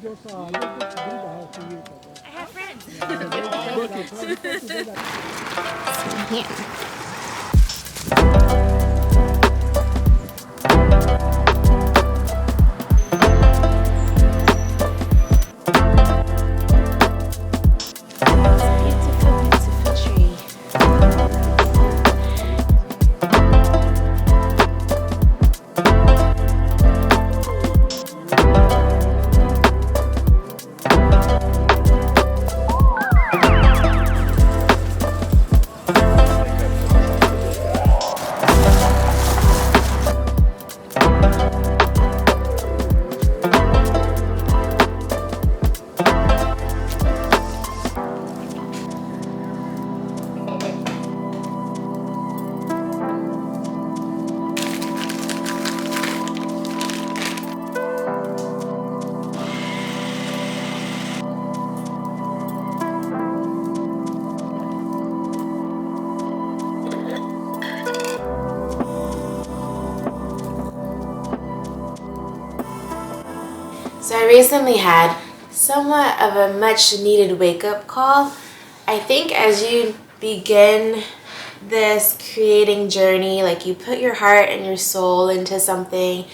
I have friends. Here. Beautiful, beautiful tree. So I recently had somewhat of a much needed wake-up call. I think as you begin this creating journey, like you put your heart and your soul into something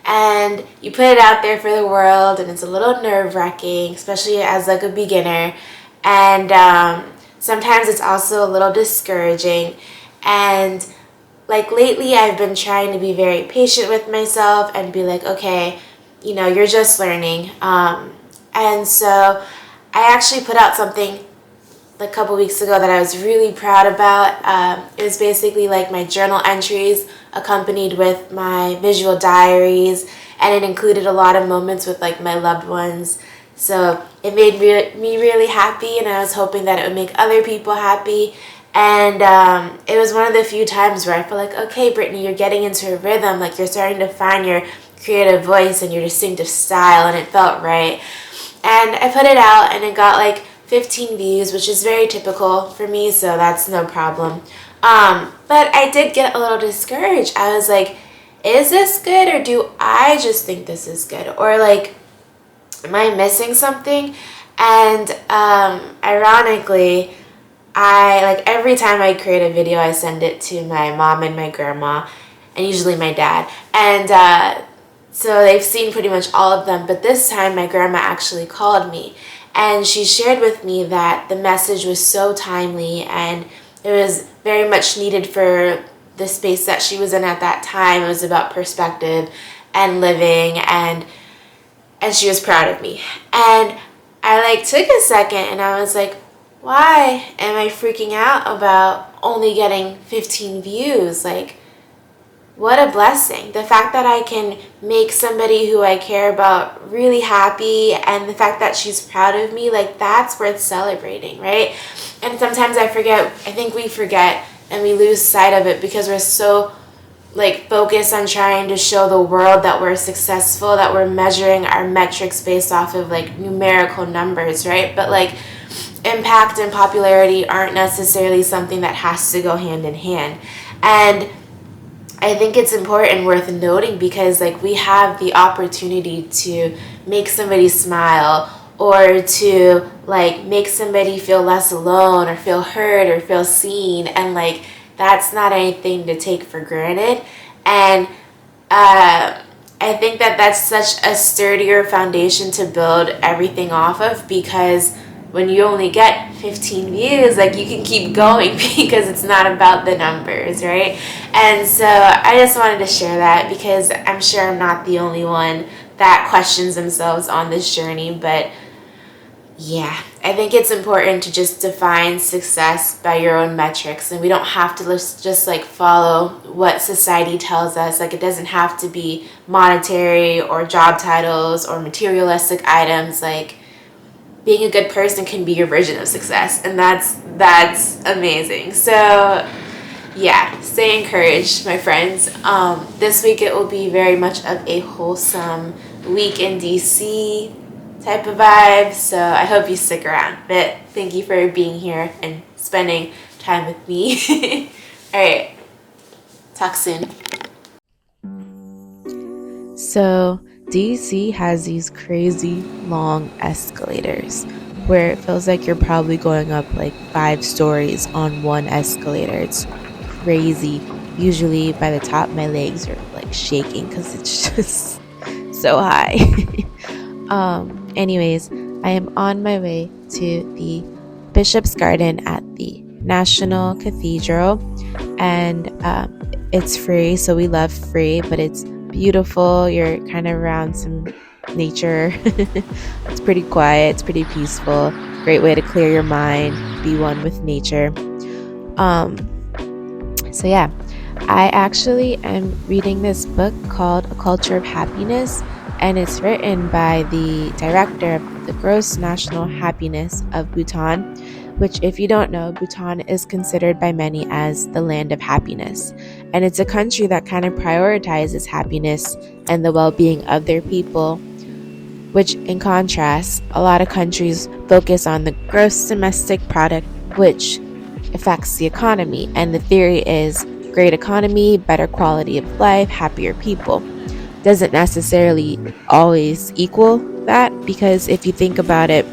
and you put it out there for the world, and it's a little nerve-wracking, especially as like a beginner, and sometimes it's also a little discouraging. And like lately I've been trying to be very patient with myself and be like, okay, you're just learning. And so I actually put out something a couple weeks ago that I was really proud about. It was basically like my journal entries accompanied with my visual diaries, and it included a lot of moments with like my loved ones. So it made me really happy, and I was hoping that it would make other people happy. And it was one of the few times where I feel like, okay, Brittany, you're getting into a rhythm, like you're starting to find your creative voice and your distinctive style, and it felt right. And I put it out and it got like 15 views, which is very typical for me, so that's no problem. But I did get a little discouraged. I was like, is this good, or do I just think this is good? Or like, am I missing something? And ironically, I like every time I create a video, I send it to my mom and my grandma, and usually my dad. And so they've seen pretty much all of them. But this time, my grandma actually called me, and she shared with me that the message was so timely and it was very much needed for the space that she was in at that time. It was about perspective and living, and she was proud of me. And I like took a second and I was like, why am I freaking out about only getting 15 views? Like, what a blessing. The fact that I can make somebody who I care about really happy, and the fact that she's proud of me, like that's worth celebrating, right? And sometimes I think we forget and we lose sight of it because we're so like focused on trying to show the world that we're successful, that we're measuring our metrics based off of like numerical numbers, right? But like impact and popularity aren't necessarily something that has to go hand in hand. And I think it's important, worth noting, because like we have the opportunity to make somebody smile, or to like make somebody feel less alone or feel heard or feel seen, and like that's not anything to take for granted. And I think that that's such a sturdier foundation to build everything off of, because when you only get 15 views, like you can keep going because it's not about the numbers, right? And so I just wanted to share that because I'm sure I'm not the only one that questions themselves on this journey. But yeah, I think it's important to just define success by your own metrics, and we don't have to just like follow what society tells us. Like it doesn't have to be monetary or job titles or materialistic items. Like being a good person can be your version of success, and that's amazing. So yeah, stay encouraged, my friends. This week it will be very much of a wholesome week in DC type of vibe, so I hope you stick around. But thank you for being here and spending time with me. All right, talk soon. So DC has these crazy long escalators where it feels like you're probably going up like 5 stories on one escalator. It's crazy. Usually by the top, my legs are like shaking because it's just so high. Anyways, I am on my way to the Bishop's Garden at the National Cathedral, and it's free, so we love free, but it's beautiful. You're kind of around some nature. It's pretty quiet, it's pretty peaceful. Great way to clear your mind, be one with nature. So yeah, I actually am reading this book called A Culture of Happiness, and it's written by the director of the Gross National Happiness of Bhutan, which, if you don't know, Bhutan is considered by many as the land of happiness. And it's a country that kind of prioritizes happiness and the well-being of their people, which, in contrast, a lot of countries focus on the gross domestic product, which affects the economy. And the theory is great economy, better quality of life, happier people. Doesn't necessarily always equal that, because if you think about it,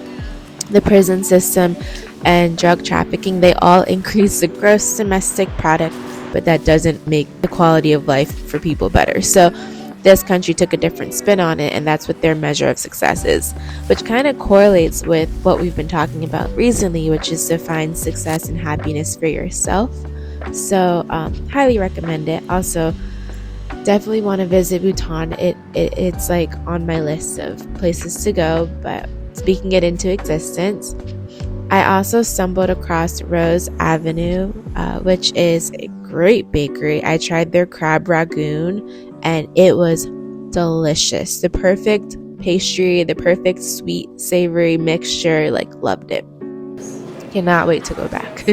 the prison system and drug trafficking, they all increase the gross domestic product, but that doesn't make the quality of life for people better. So this country took a different spin on it, and that's what their measure of success is, which kind of correlates with what we've been talking about recently, which is to find success and happiness for yourself. So highly recommend it. Also, definitely want to visit Bhutan. It's like on my list of places to go, but speaking it into existence. I also stumbled across Rose Avenue, which is a great bakery. I tried their crab ragoon, and it was delicious. The perfect pastry, the perfect sweet, savory mixture. Like, loved it. Cannot wait to go back.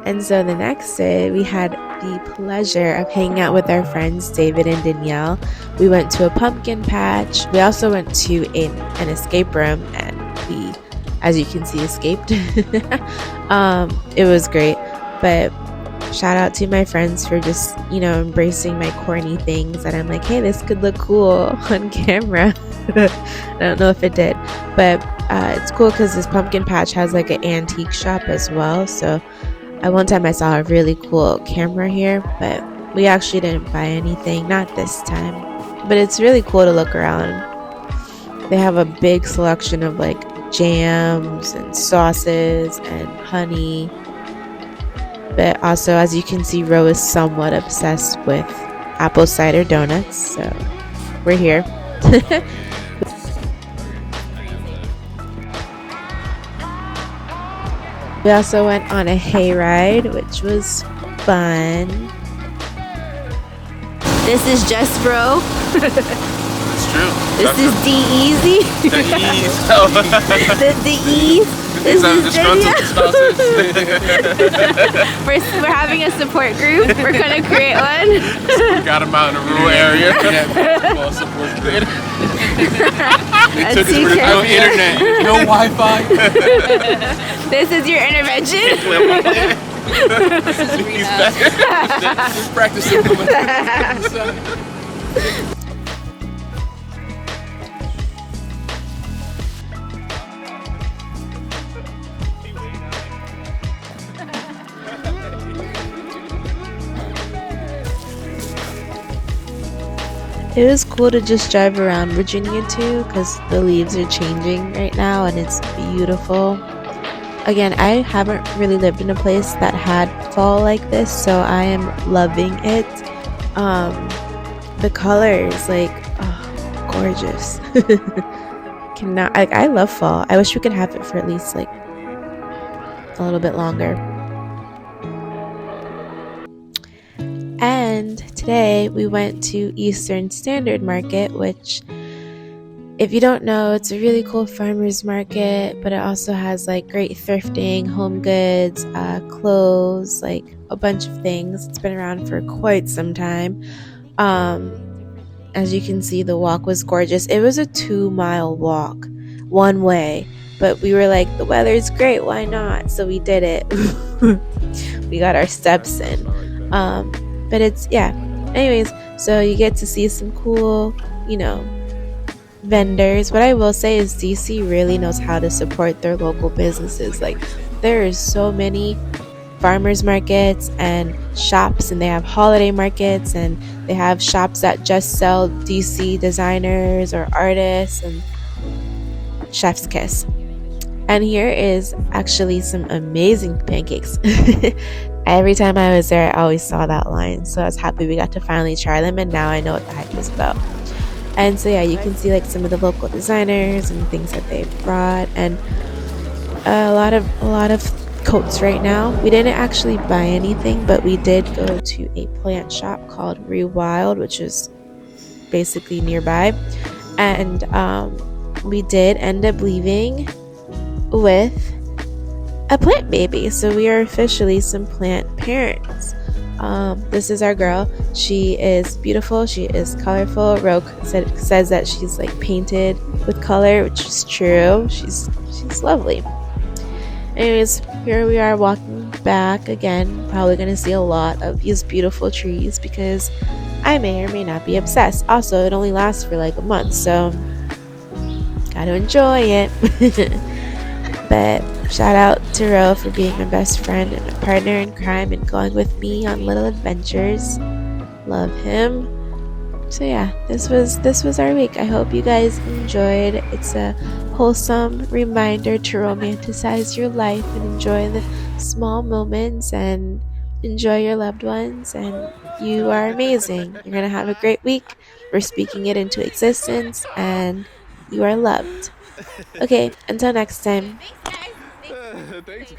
And so the next day, we had the pleasure of hanging out with our friends David and Danielle. We went to a pumpkin patch. We also went to an escape room, and we, as you can see, escaped. It was great. But shout out to my friends for just, embracing my corny things. And I'm like, hey, this could look cool on camera. I don't know if it did, but it's cool because this pumpkin patch has like an antique shop as well. So at one time I saw a really cool camera here, but we actually didn't buy anything, not this time. But it's really cool to look around. They have a big selection of like jams and sauces and honey. But also, as you can see, Ro is somewhat obsessed with apple cider donuts, so we're here. We also went on a hayride, which was fun. This is Just Bro. It's true. This is D-Easy. The D-Ease. This is Danielle. We're having a support group. We're going to create one. We got them out in a rural area. Well, support group. They took us for no internet, no Wi-Fi. This is your intervention. He's back. Just practicing. It was cool to just drive around Virginia too, because the leaves are changing right now and it's beautiful. Again, I haven't really lived in a place that had fall like this, so I am loving it. The colors, gorgeous. I love fall. I wish we could have it for at least a little bit longer. And today we went to Eastern Standard Market, which, if you don't know, it's a really cool farmers market, but it also has great thrifting, home goods, clothes, a bunch of things. It's been around for quite some time. As you can see, the walk was gorgeous. It was a 2-mile walk one way, but we were like, the weather's great, why not? So we did it. We got our steps in. But it's, yeah. Anyways, so you get to see some cool, vendors. What I will say is DC really knows how to support their local businesses. Like, there is so many farmers markets and shops, and they have holiday markets, and they have shops that just sell DC designers or artists, and chef's kiss. And here is actually some amazing pancakes. Every time I was there, I always saw that line, so I was happy we got to finally try them, and now I know what the hype is about. And so yeah, you can see like some of the local designers and things that they brought, and a lot of coats right now. We didn't actually buy anything, but we did go to a plant shop called Rewild, which is basically nearby, and we did end up leaving with a plant baby, so we are officially some plant parents. This is our girl. She is beautiful. She is colorful. Roke says that she's like painted with color, which is true. She's lovely. Anyways, here we are walking back again. Probably gonna see a lot of these beautiful trees because I may or may not be obsessed. Also, it only lasts for like a month, so gotta enjoy it. But shout out to Ro for being my best friend and my partner in crime and going with me on little adventures. Love him. So yeah, this was our week. I hope you guys enjoyed. It's a wholesome reminder to romanticize your life and enjoy the small moments and enjoy your loved ones, and you are amazing. You're gonna have a great week. We're speaking it into existence, and you are loved. Okay, until next time. Thanks.